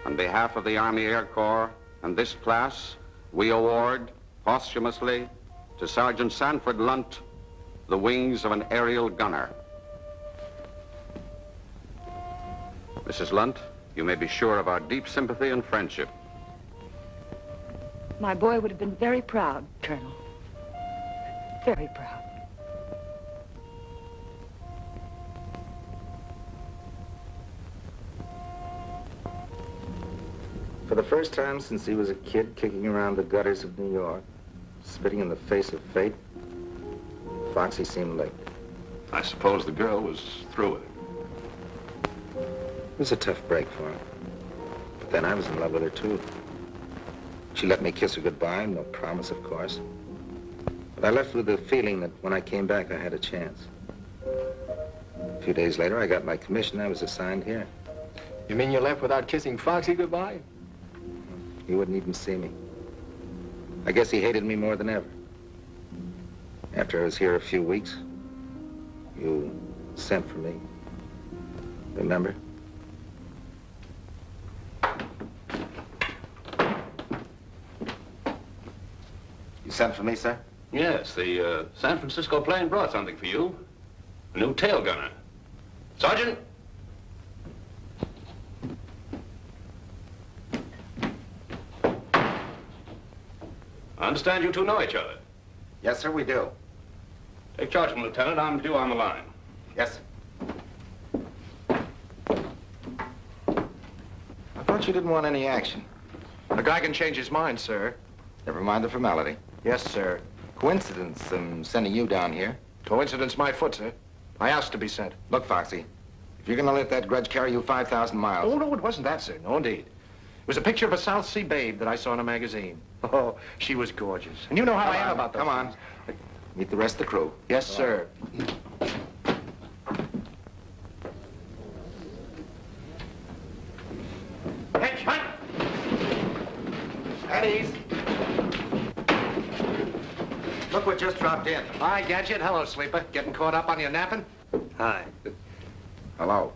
On behalf of the Army Air Corps and this class, we award, posthumously, to Sergeant Sanford Lunt, the wings of an aerial gunner. Mrs. Lunt, you may be sure of our deep sympathy and friendship. My boy would have been very proud, Colonel. Very proud. For the first time since he was a kid kicking around the gutters of New York, spitting in the face of fate, Foxy seemed licked. I suppose the girl was through with it. It was a tough break for him. But then I was in love with her, too. She let me kiss her goodbye, no promise, of course. But I left with the feeling that when I came back, I had a chance. A few days later, I got my commission. I was assigned here. You mean you left without kissing Foxy goodbye? He wouldn't even see me. I guess he hated me more than ever. After I was here a few weeks, you sent for me. Remember? You sent for me, sir? Yes, the San Francisco plane brought something for you. A new tail gunner. Sergeant? I understand you two know each other. Yes, sir, we do. Take charge of him, Lieutenant. I'm due on the line. Yes, sir. I thought you didn't want any action. A guy can change his mind, sir. Never mind the formality. Yes, sir. Coincidence, sending you down here. Coincidence my foot, sir. I asked to be sent. Look, Foxy, if you're gonna let that grudge carry you 5,000 miles... Oh, no, it wasn't that, sir. No, indeed. It was a picture of a South Sea babe that I saw in a magazine. Oh, she was gorgeous. And you know how I am about those Come on. Meet the rest of the crew. Yes, sir. Attention! At ease. Look what just dropped in. Hi, Gadget. Hello, Sleeper. Getting caught up on your napping? Hi. Hello.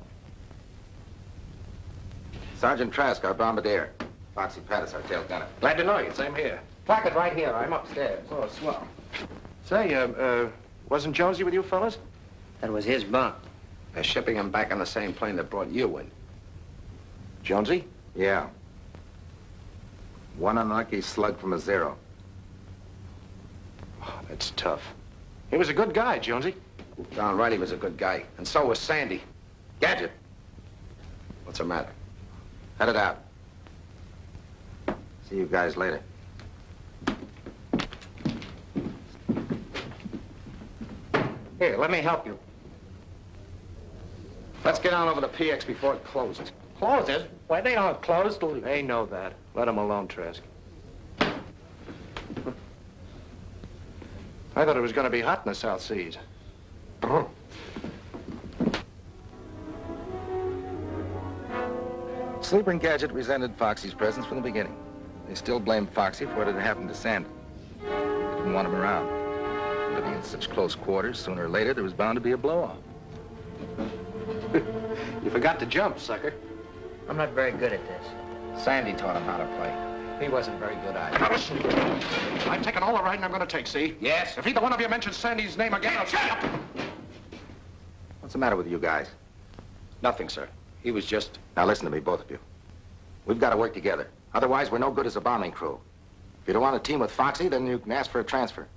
Sergeant Trask, our bombardier. Foxy Pattis, our tail gunner. Glad to know you. Same here. Placard right here. I'm upstairs. Oh, swell. Say, wasn't Jonesy with you fellas? That was his bunk. They're shipping him back on the same plane that brought you in. Jonesy? Yeah. One unlucky slug from a zero. Oh, that's tough. He was a good guy, Jonesy. Darn right he was a good guy. And so was Sandy. Gadget. What's the matter? Head it out. See you guys later. Here, let me help you. Let's get on over to PX before it closes. Closes? Why, they don't close till... They know that. Let him alone, Trask. I thought it was going to be hot in the South Seas. Sleeper and Gadget resented Foxy's presence from the beginning. They still blamed Foxy for what had happened to Sandy. They didn't want him around. Living in such close quarters, sooner or later, there was bound to be a blow-off. You forgot to jump, sucker. I'm not very good at this. Sandy taught him how to play. He wasn't very good either. I've taken all the right I'm going to take, see? Yes. If either one of you mentions Sandy's name again, I'll shut up. What's the matter with you guys? Nothing, sir. He was just... Now listen to me, both of you. We've got to work together. Otherwise, we're no good as a bombing crew. If you don't want to team with Foxy, then you can ask for a transfer.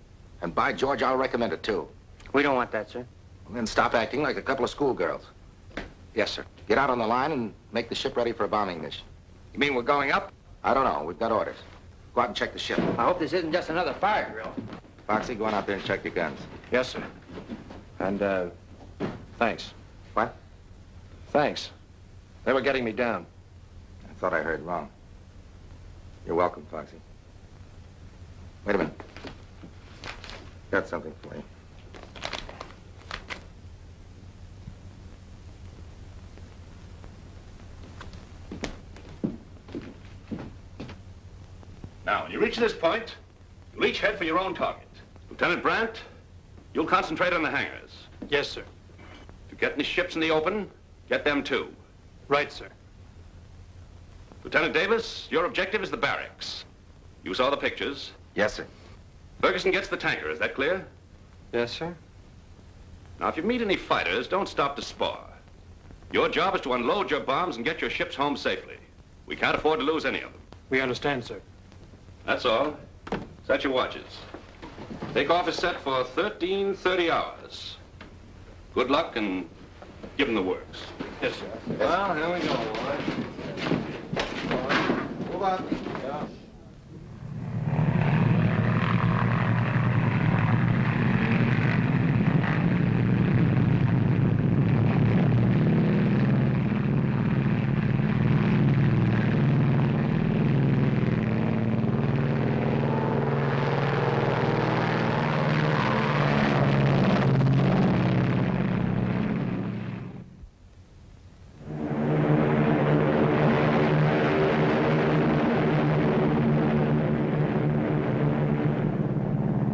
And by George, I'll recommend it, too. We don't want that, sir. And then stop acting like a couple of schoolgirls. Yes, sir. Get out on the line and make the ship ready for a bombing mission. You mean we're going up? I don't know. We've got orders. Go out and check the ship. I hope this isn't just another fire drill. Foxy, go on out there and check your guns. Yes, sir. And, thanks. What? Thanks. They were getting me down. I thought I heard wrong. You're welcome, Foxy. Wait a minute. Got something for you. Now, when you reach this point, you'll each head for your own target. Lieutenant Brandt, you'll concentrate on the hangars. Yes, sir. To get any ships in the open, get them too. Right, sir. Lieutenant Davis, your objective is the barracks. You saw the pictures. Yes, sir. Ferguson gets the tanker, is that clear? Yes, sir. Now, if you meet any fighters, don't stop to spar. Your job is to unload your bombs and get your ships home safely. We can't afford to lose any of them. We understand, sir. That's all. Set your watches. Takeoff is set for 13:30 hours. Good luck and give them the works. Yes, sir. Well, here we go, boys. Move on. Yeah.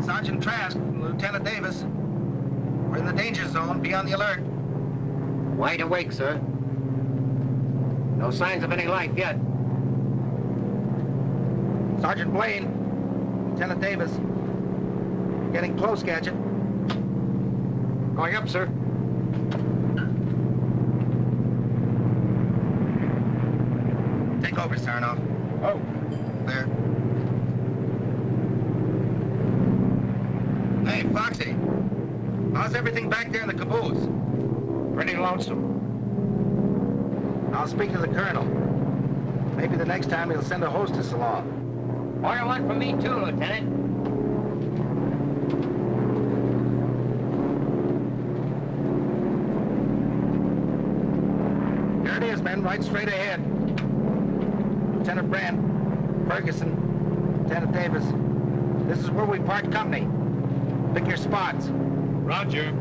Sergeant Trask, Lieutenant Davis. We're in the danger zone. Be on the alert. Wide awake, sir. No signs of any life yet. Sergeant Blaine, Lieutenant Davis. Getting close, Gadget. Going up, sir. Take over, Sarnoff. Oh. There. Hey, Foxy. How's everything back there in the caboose? Pretty lonesome. I'll speak to the colonel. Maybe the next time he'll send a hostess along. Order one for me, too, Lieutenant. Here it is, men, right straight ahead. Lieutenant Brandt, Ferguson, Lieutenant Davis. This is where we part company. Pick your spots. Roger.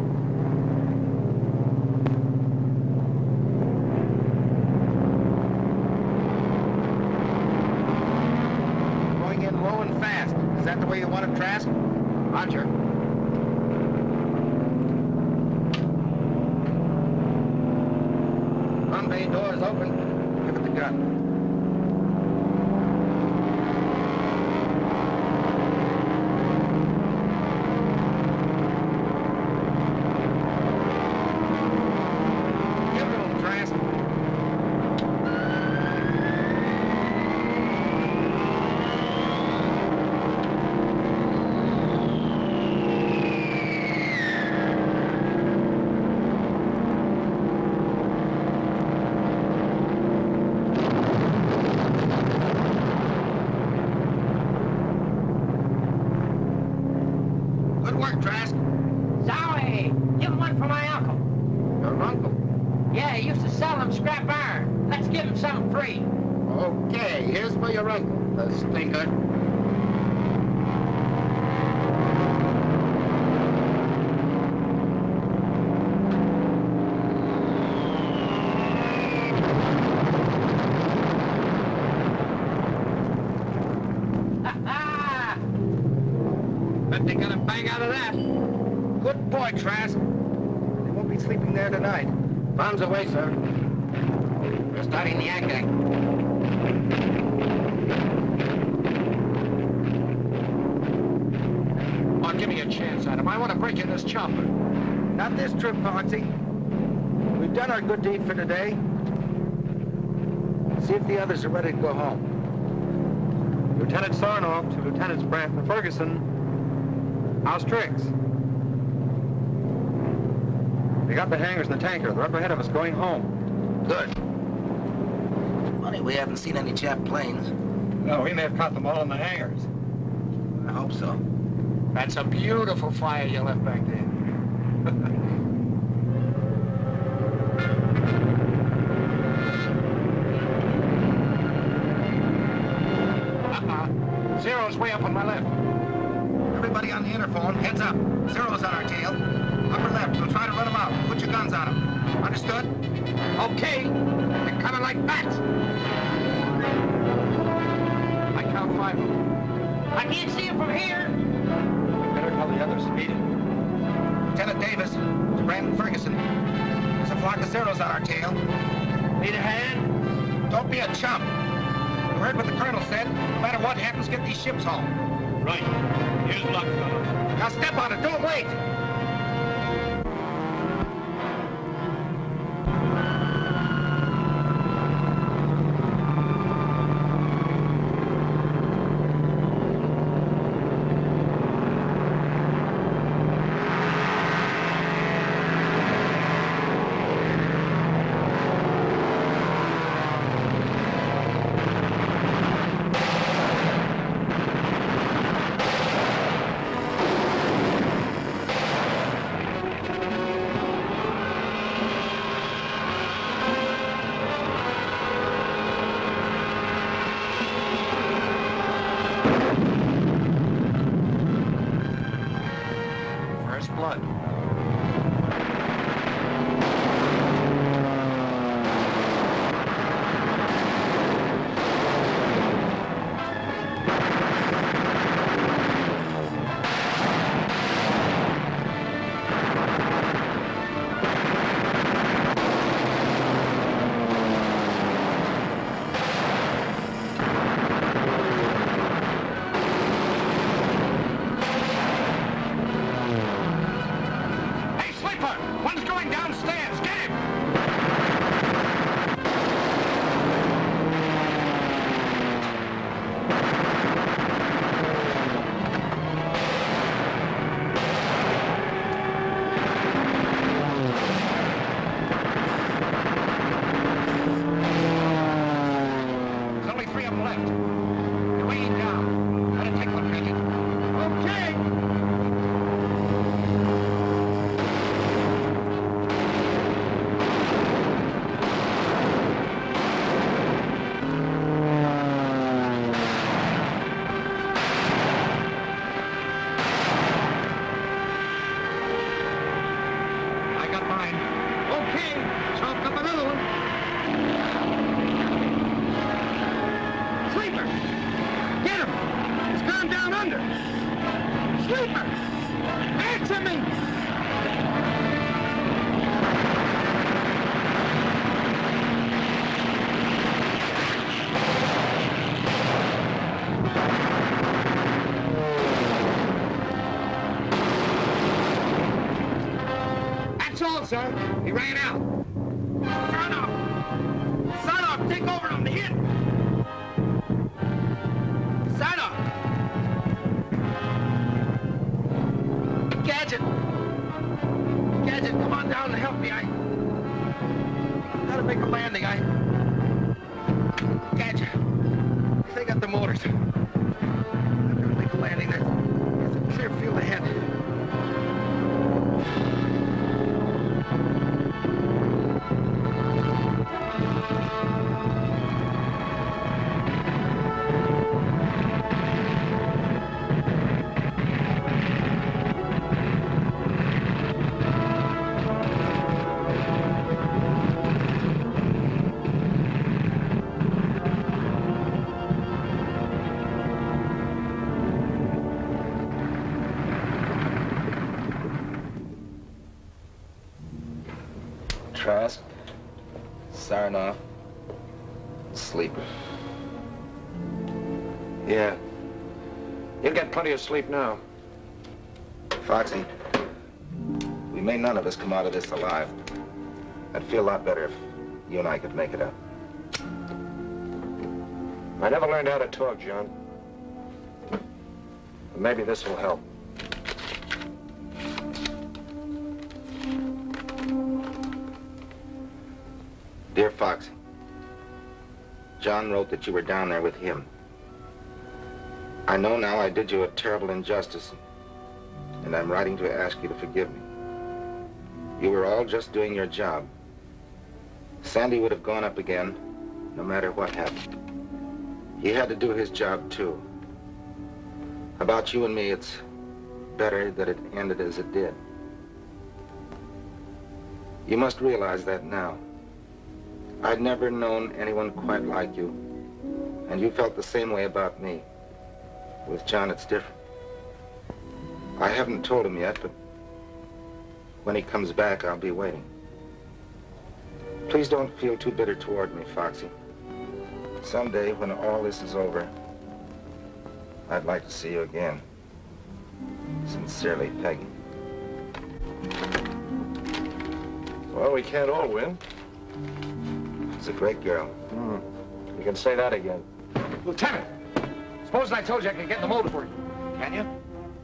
Going in low and fast. Is that the way you want it, Trask? Roger. Gun bay doors open. Give it the gun. Good work, Trask. Zowie! Give him one for my uncle. Your uncle? Yeah, he used to sell them scrap iron. Let's give him something free. Okay, here's for your uncle, the stinker. Bet they got a bang out of that. Good boy, Trask. They won't be sleeping there tonight. Bombs away, sir. We're starting the anchoring. Oh, give me a chance, Adam. I want to break in this chopper. Not this trip, Foxy. We've done our good deed for today. See if the others are ready to go home. Lieutenant Sarnoff to Lieutenants Brandt and Ferguson. How's tricks? We got the hangars and the tanker. They're up ahead of us going home. Good. Funny, we haven't seen any Jap planes. No, we may have caught them all in the hangars. I hope so. That's a beautiful fire you left back there. Zero's way up on my left. Everybody on the interphone, heads up. Zero's on our tail. Upper left, we'll try to run them out. Put your guns on them. Understood? Okay. They're coming like bats. I count 5 of them. I can't see him from here. We better tell the others to meet it. Lieutenant Davis to Brandon Ferguson. There's a flock of Zeros on our tail. Need a hand? Don't be a chump. You heard what the colonel said. No matter what happens, get these ships home. Right. Here's luck, fellas. Now step on it. Don't wait. Sir, he ran out. Sarnoff, take over on the hit. Sarnoff. Gadget, come on down and help me. I gotta make a landing. Gadget, they got the motors. I'm gonna make a landing. There's a clear field ahead. Trask, Sarnoff, Sleeper. Yeah. You'll get plenty of sleep now. Foxy, we may none of us come out of this alive. I'd feel a lot better if you and I could make it up. I never learned how to talk, John. But maybe this will help. Dear Foxy, John wrote that you were down there with him. I know now I did you a terrible injustice, and I'm writing to ask you to forgive me. You were all just doing your job. Sandy would have gone up again, no matter what happened. He had to do his job, too. About you and me, it's better that it ended as it did. You must realize that now. I'd never known anyone quite like you, and you felt the same way about me. With John, it's different. I haven't told him yet, but when he comes back, I'll be waiting. Please don't feel too bitter toward me, Foxy. Someday, when all this is over, I'd like to see you again. Sincerely, Peggy. Well, we can't all win. She's a great girl. You can say that again. Lieutenant, supposing I told you I could get the motor for you. Can you?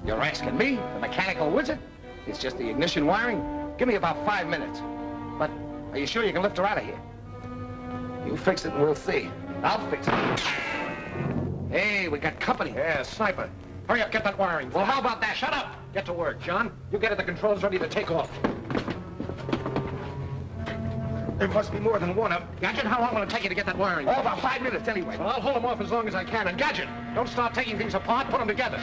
You're asking me, the mechanical wizard? It's just the ignition wiring. Give me about 5 minutes. But are you sure you can lift her out of here? You fix it and we'll see. I'll fix it. Hey, we got company. Yeah, sniper. Hurry up, get that wiring. Well, how about that? Shut up! Get to work, John. You get at the controls ready to take off. There must be more than one up. Gadget, how long will it take you to get that wiring? Oh, about 5 minutes anyway. Well, I'll hold them off as long as I can. And Gadget, don't start taking things apart. Put them together.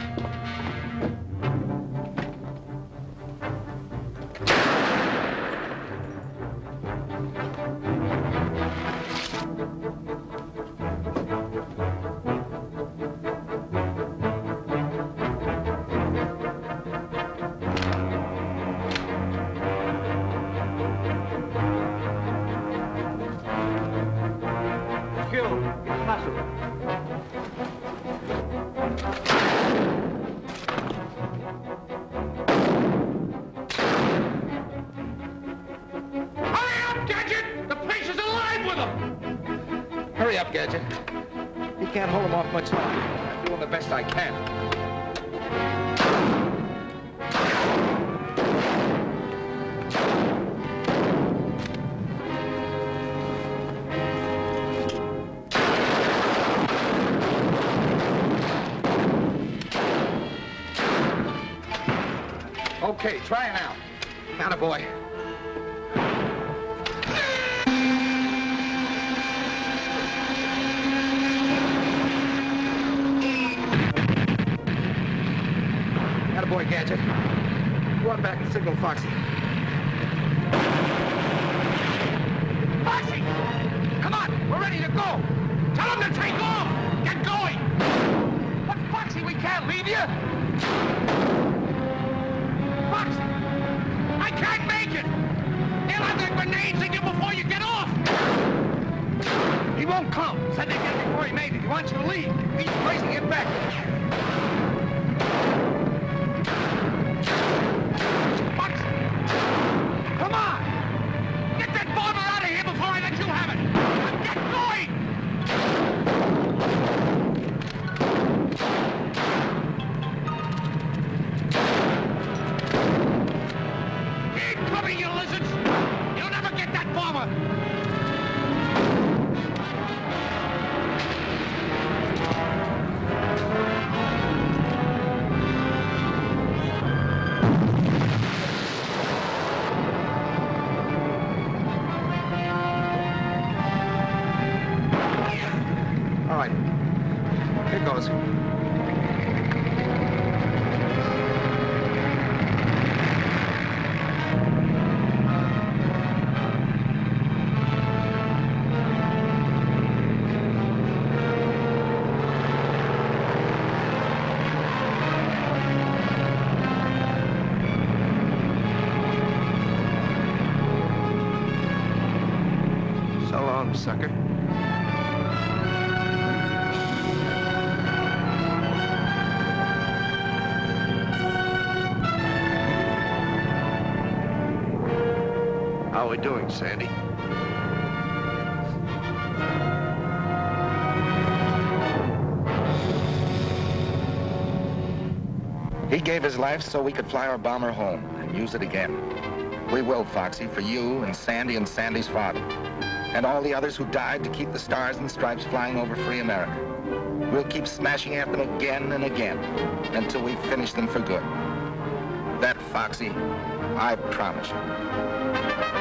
Gadget. He can't hold him off much longer. I'm doing the best I can. Okay, try it now. Attaboy. Boy, Gadget. Run back and signal Foxy. Foxy! Come on, we're ready to go. Tell him to take off. Get going. But Foxy, we can't leave you. Foxy, I can't make it. They'll have their grenades in you before you get off. He won't come. Said they'd get it before he made it. He wants you to leave. He's racing it back. Come on! Get that bomber out of here before I let you have it! Now get going! Keep coming, you lizards! You'll never get that bomber! sucker. How are we doing, Sandy? He gave his life so we could fly our bomber home and use it again. We will, Foxy, for you and Sandy and Sandy's father, and all the others who died to keep the stars and stripes flying over free America. We'll keep smashing at them again and again until we finish them for good. That, Foxy, I promise you.